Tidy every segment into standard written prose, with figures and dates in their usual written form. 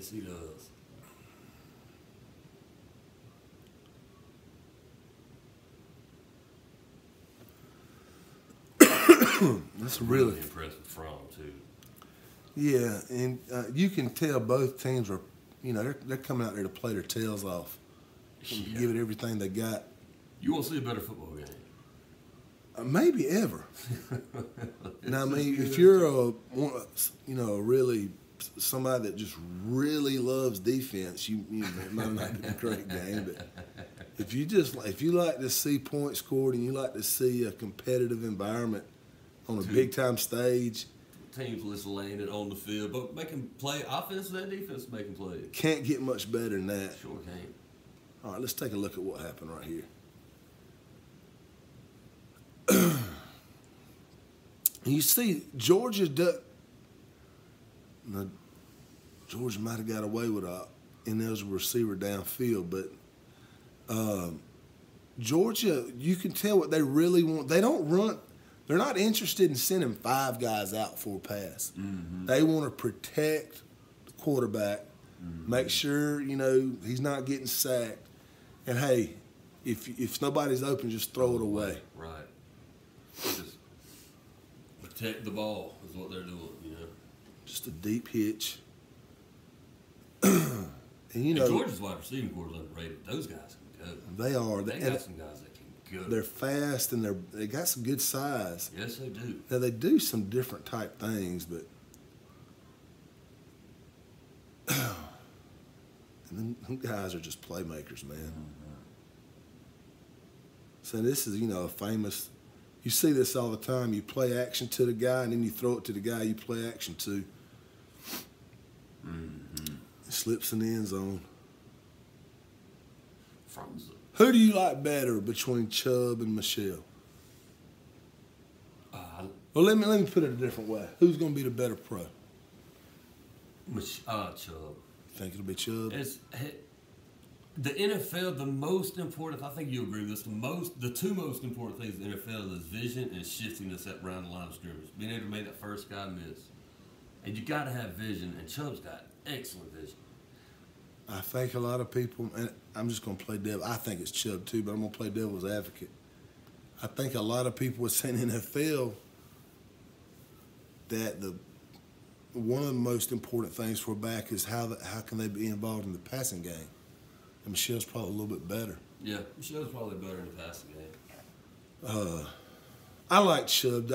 Yes, he does. That's Really impressed with Fromm too. yeah, and you can tell both teams are, they're coming out there to play their tails off, Yeah. give it everything they got. You won't see a better football game. Maybe ever. Now, I mean, if you're really somebody that just really loves defense, it might not be a great game. But if you like to see points scored and you like to see a competitive environment on a big time stage, Teams just laying it on the field, but making play offense and defense making plays. can't get much better than that. Sure can't. All right, let's take a look at what happened right here. You see, Georgia might have got away with and there was a receiver downfield, but Georgia, you can tell what they really want. They don't run. They're not interested in sending 5 guys out for a pass. Mm-hmm. They want to protect the quarterback, make sure he's not getting sacked, and hey, if nobody's open, just throw it away. Right. Just protect the ball is what they're doing, Just a deep hitch. and Georgia's wide receiving corps is underrated. Those guys can go. They are. They got some guys that can go. They're fast and they got some good size. Yes, they do. Now they do some different type things, but and them guys are just playmakers, man. Mm-hmm. So this is a famous. You see this all the time. You play action to the guy, and then you throw it to the guy you play action to. Mm-hmm. It slips in the end zone. From Who do you like better between Chubb and Michelle? Well, let me put it a different way. Who's going to be the better pro? Chubb. Think it'll be Chubb? The NFL, the most important, I think you agree with this, the two most important things in the NFL is vision and shiftiness around the line of scrimmage. Being able to make that first guy miss. And you got to have vision, and Chubb's got excellent vision. I think a lot of people, and I'm just going to play devil. I think it's Chubb too, but I'm going to play devil's advocate. I think a lot of people would say in the NFL that one of the most important things for a back is how can they be involved in the passing game. And Michelle's probably a little bit better. Yeah, Michelle's probably better in the passing game. I like Chubb.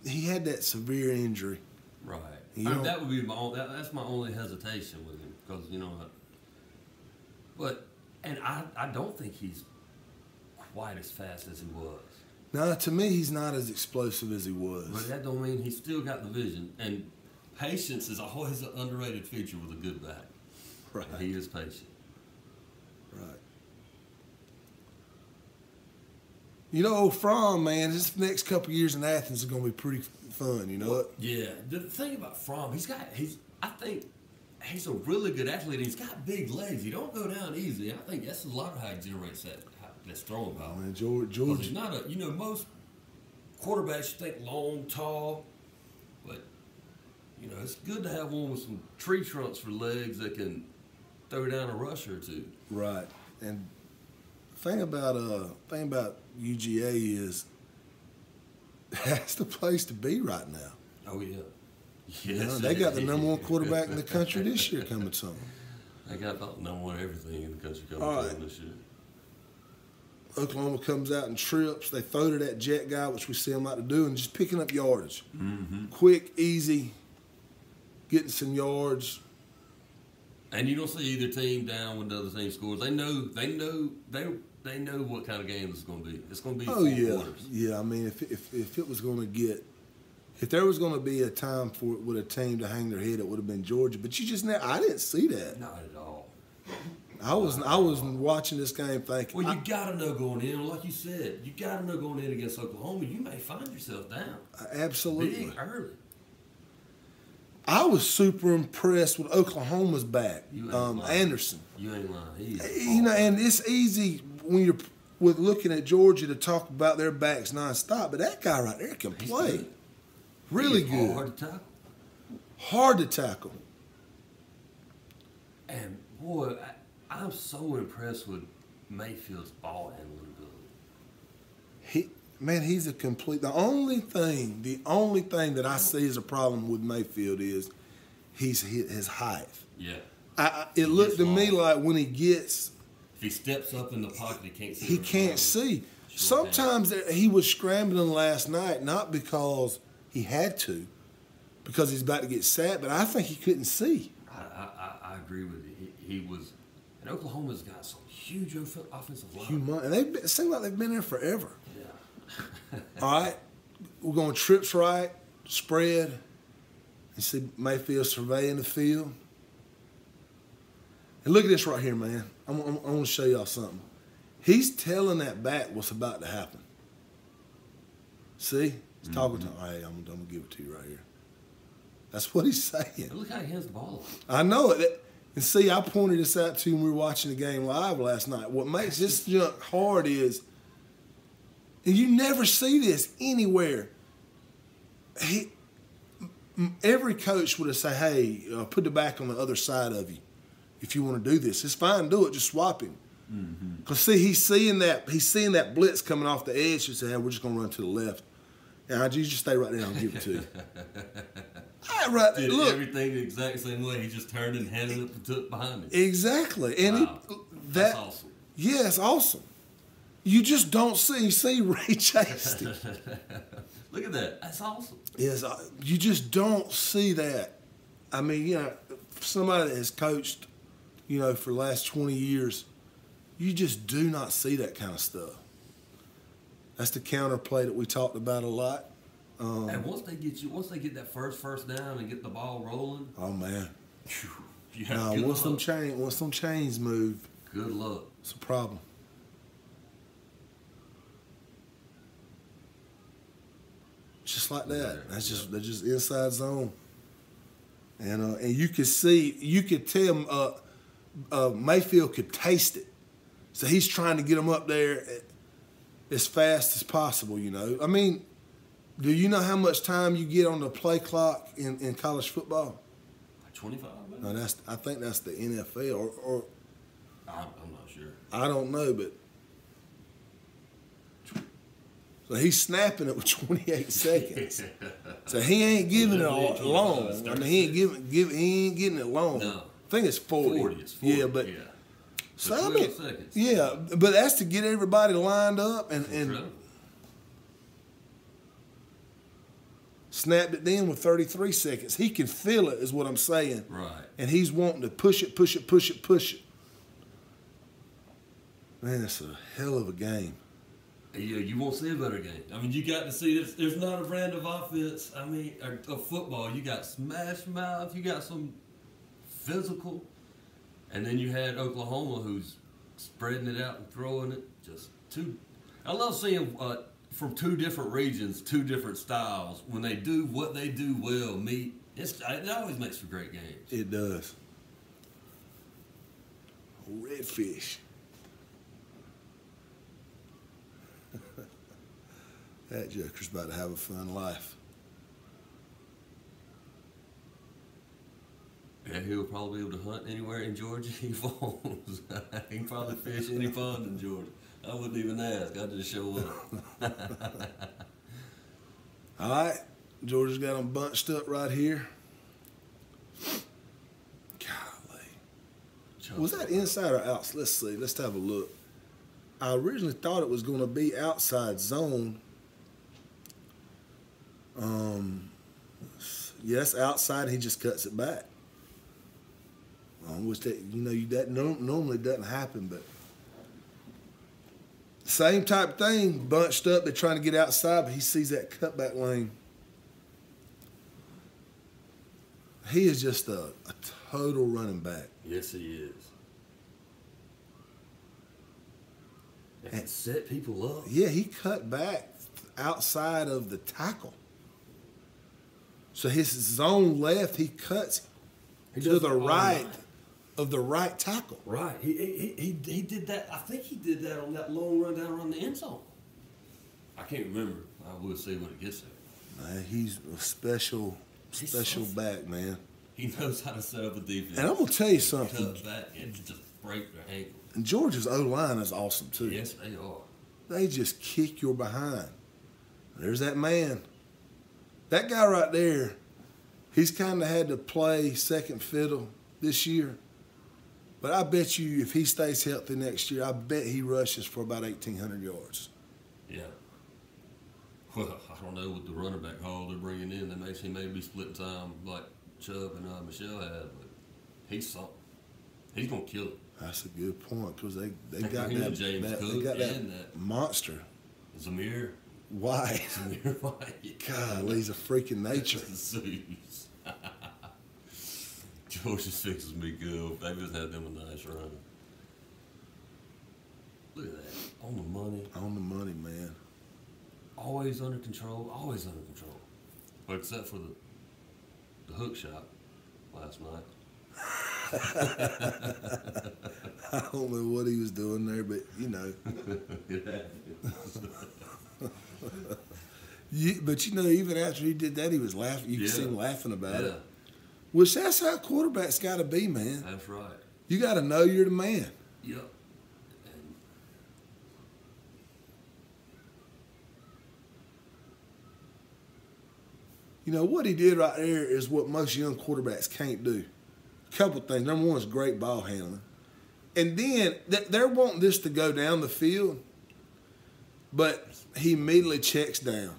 He had that severe injury. Right. That would be that's my only hesitation with him because I don't think he's quite as fast as he was. No, to me, he's not as explosive as he was. But that don't mean he's still got the vision. And patience is always an underrated feature with a good back. Right. And he is patient. Right. Fromm, man, this next couple of years in Athens is going to be pretty fun, you know what? Yeah. The thing about Fromm, I think he's a really good athlete. He's got big legs. He don't go down easy. I think that's a lot of how he generates that's throwing power. Man, George. He's not most quarterbacks you think long, tall, but it's good to have one with some tree trunks for legs that can throw down a rusher or two. Right. And the thing about UGA is that's the place to be right now. Oh yeah. Yes, they got the number one quarterback in the country this year coming to them. They got about number one everything in the country coming to them this year. Oklahoma comes out and trips. They throw to that jet guy, which we see them like to do, and just picking up yardage. Mm-hmm. Quick, easy, getting some yards. And you don't see either team down when the other team scores. They know what kind of game this is going to be. It's going to be four quarters. Yeah. I mean, if it was going to get, if there was going to be a time for with a team to hang their head, it would have been Georgia. But I didn't see that. Not at all. I was watching this game thinking. Well, you got to know going in, like you said, you got to know going in against Oklahoma, you may find yourself down. Absolutely. Big early. I was super impressed with Oklahoma's back, Anderson. You ain't lying. And it's easy when you're looking at Georgia to talk about their backs nonstop, but that guy right there can play. Really good. Hard to tackle. Hard to tackle. Boy, I'm so impressed with Mayfield's ball handling ability. He's a complete. The only thing that I see as a problem with Mayfield is he's hit his height. Yeah. It looked to me like when he gets, if he steps up in the pocket, he can't see. He can't see. Sometimes he was scrambling last night, not because he had to, because he's about to get sacked, but I think he couldn't see. I agree with you. He was, and Oklahoma's got some huge offensive line. And it seems like they've been there forever. Yeah. All right, we're going trips right, spread. You see Mayfield surveying the field. And look at this right here, man. I want to show y'all something. He's telling that back what's about to happen. See? He's talking to him. Hey, I'm going to give it to you right here. That's what he's saying. And look how he hands the ball off. I know it. And see, I pointed this out to you when we were watching the game live last night. What makes this junk hard is, and you never see this anywhere, every coach would have said, hey, put the back on the other side of you if you want to do this. It's fine, do it. Just swap him. Because, see, he's seeing that blitz coming off the edge. He said, hey, we're just going to run to the left. And you just stay right there. I'll give it to you. Did everything the exact same way. He just turned and handed it and took behind him. Exactly. And wow. That's awesome. Yeah, it's awesome. You just don't see. You see Ray Chase. Look at that. That's awesome. Yes, you just don't see that. I mean, somebody that has coached, for the last 20 years, you just do not see that kind of stuff. That's the counterplay that we talked about a lot. And once they get that first down and get the ball rolling. Oh man. Whew, once them chains move. Good luck. It's a problem. Just like that. That's just inside zone. And you could tell Mayfield could taste it. So he's trying to get them up there as fast as possible, I mean, do you know how much time you get on the play clock in college football? 25 No, minutes? I think that's the NFL or I'm not sure. I don't know, but so he's snapping it with 28 seconds. So he ain't giving it long. I mean, he ain't getting it long. No. I think it's 40. 40. It's 40. Yeah, but so I mean, seconds. Yeah, but that's to get everybody lined up and snapped it in with 33 seconds. He can feel it, is what I'm saying. Right. And he's wanting to push it. Man, it's a hell of a game. Yeah, you won't see a better game. I mean, you got to see this. There's not a brand of offense. I mean, of football. You got smash mouth. You got some physical. And then you had Oklahoma, who's spreading it out and throwing it. I love seeing from two different regions, two different styles. When they do what they do well, it always makes for great games. It does. Redfish. That joker's about to have a fun life. Yeah, he'll probably be able to hunt anywhere in Georgia he wants. He can probably fish any pond in Georgia. I wouldn't even ask. I'd just show up. All right. Georgia's got them bunched up right here. Golly. Was that inside or outside? Let's see. Let's have a look. I originally thought it was going to be outside zone. Yes, outside. He just cuts it back. Which that normally doesn't happen, but same type thing. Bunched up. They're trying to get outside, but he sees that cutback lane. He is just a total running back. Yes, he is. And set people up. Yeah, he cut back outside of the tackle. So his zone left, he cuts to the right of the right tackle. Right. He did that. I think he did that on that long run down around the end zone. I can't remember. I will see when it gets there. Man, he's a special back, man. He knows how to set up a defense. And I'm gonna tell you something. Cut back and just break their ankle. And Georgia's O-line is awesome too. Yes, they are. They just kick your behind. There's that man. That guy right there, he's kind of had to play second fiddle this year. But I bet you if he stays healthy next year, I bet he rushes for about 1,800 yards. Yeah. Well, I don't know what the running back haul they're bringing in. He may be splitting time like Chubb and Michelle had, but he's something. He's going to kill it. That's a good point because they got James Cook they got and that monster. Zamir White. Zamir White. God, he's a freaking nature. Zeus. Georgia fixes me good. They just had them a nice run. Look at that. On the money. On the money, man. Always under control. Always under control. But except for the hook shot last night. I don't know what he was doing there, but you know. But you know, even after he did that, he was laughing. You could see him laughing about it. Which that's how quarterbacks got to be, man. That's right. You got to know you're the man. Yep. You know, what he did right there is what most young quarterbacks can't do. A couple things. Number one is great ball handling. And then they're wanting this to go down the field, but he immediately checks down.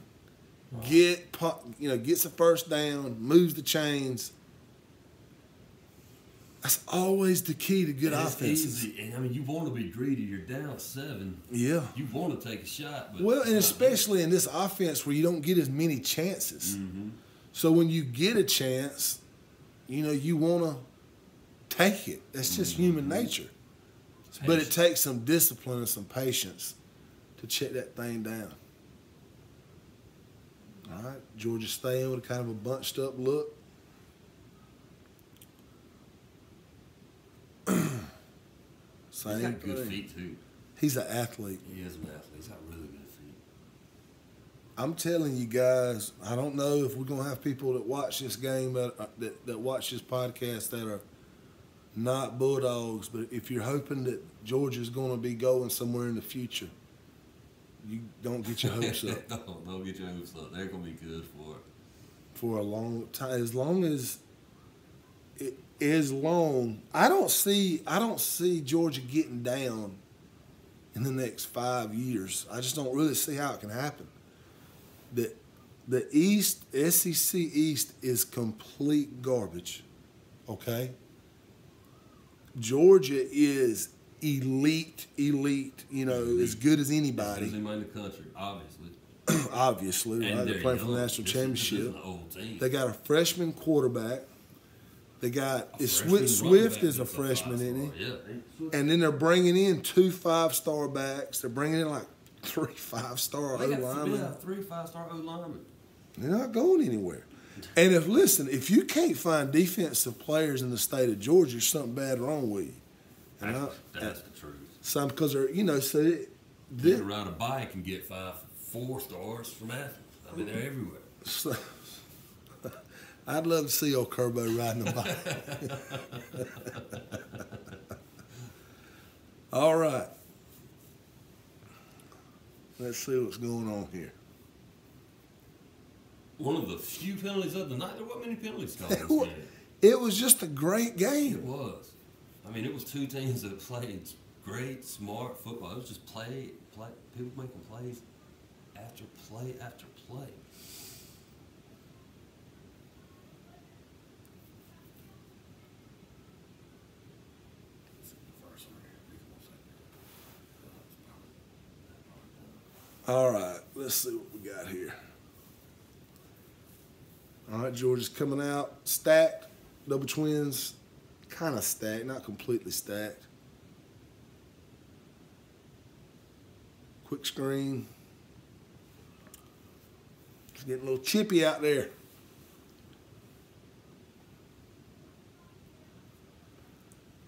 Gets a first down, moves the chains. That's always the key to good offenses. Easy. And I mean, you want to be greedy. You're down 7. Yeah. You want to take a shot. But well, and especially in this offense where you don't get as many chances. Mm-hmm. So when you get a chance, you want to take it. That's just human nature. But it takes some discipline and some patience to check that thing down. All right, Georgia staying with kind of a bunched up look. He's got good feet too. He's an athlete. He is an athlete. He's got really good feet. I'm telling you guys, I don't know if we're gonna have people that watch this game that watch this podcast that are not Bulldogs, but if you're hoping that Georgia's gonna be going somewhere in the future, you don't get your hopes up. Don't get your hopes up. They're gonna be good for a long time. I don't see Georgia getting down in the next 5 years. I just don't really see how it can happen. The East, SEC East is complete garbage. Okay? Georgia is elite, as good as anybody. Best team in the country, obviously. Obviously, right? They're playing for the national championship. This is an old team. They got a freshman quarterback. They got Swift is a freshman, isn't he? Yeah. And then they're bringing in 2 5-star backs. They're bringing in like 3 5-star O linemen. Yeah, 3 5-star O linemen. They're not going anywhere. And if you can't find defensive players in the state of Georgia, there's something bad wrong with you. That's the truth. Some because they're you can ride a bike and get 4 stars from Athens. I mean, they're everywhere. So, I'd love to see old Kerbo riding a bike. All right. Let's see what's going on here. One of the few penalties of the night. There weren't many penalties called this game. It was just a great game. It was. I mean, it was 2 teams that played great, smart football. It was just play. People making plays after play after play. All right, let's see what we got here. All right, Georgia's coming out stacked, double twins, kind of stacked, not completely stacked. Quick screen. It's getting a little chippy out there.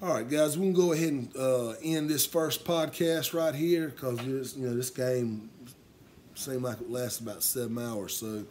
All right, guys, we can go ahead and end this first podcast right here because this game seemed like it lasted about 7 hours. So